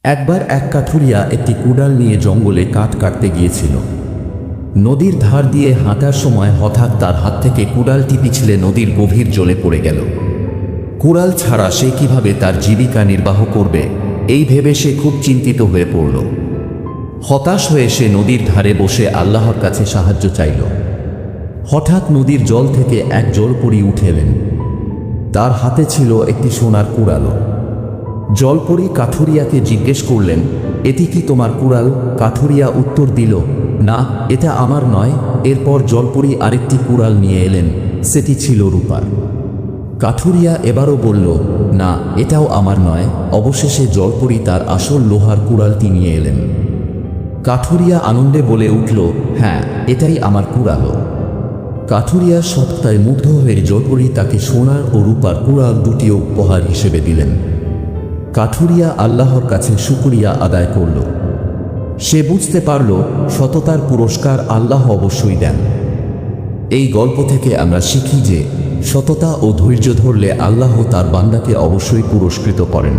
একবার এক কাঠুরিয়া একটি কুড়াল নিয়ে জঙ্গলে কাঠ কাটতে গিয়েছিল। নদীর ধার দিয়ে হাঁটার সময় হঠাৎ তার হাত থেকে কুড়ালটি পিছলে নদীর গভীর জলে পড়ে গেল। কুড়াল ছাড়া সে কিভাবে তার জীবিকা নির্বাহ করবে, এই ভেবে সে খুব চিন্তিত হয়ে পড়ল। হতাশ হয়ে সে নদীর ধারে বসে আল্লাহর কাছে সাহায্য চাইল। হঠাৎ নদীর জল থেকে এক জলপরী উঠে এলেন। তার হাতে ছিল একটি সোনার কুড়াল। জলপরী কাঠুরিয়াকে জিজ্ঞেস করলেন, এটি কি তোমার কুড়াল? কাঠুরিয়া উত্তর দিল, না, এটা আমার নয়। এরপর জলপরী আরেকটি কুড়াল নিয়ে এলেন, সেটি ছিল রূপার। কাঠুরিয়া এবারও বলল, না, এটাও আমার নয়। অবশেষে জলপরী তার আসল লোহার কুড়ালটি নিয়ে এলেন। কাঠুরিয়া আনন্দে বলে উঠল, হ্যাঁ, এটাই আমার কুড়াল। কাঠুরিয়ার সত্তায় মুগ্ধ হয়ে জলপরী তাকে সোনার ও রূপার কুড়াল দুটিও উপহার হিসেবে দিলেন। কাঠুরিয়া আল্লাহর কাছে শুকরিয়া আদায় করল। সে বুঝতে পারল সততার পুরস্কার আল্লাহ অবশ্যই দেন। এই গল্প থেকে আমরা শিখি যে সততা ও ধৈর্য ধরলে আল্লাহ তার বান্দাকে অবশ্যই পুরস্কৃত করেন।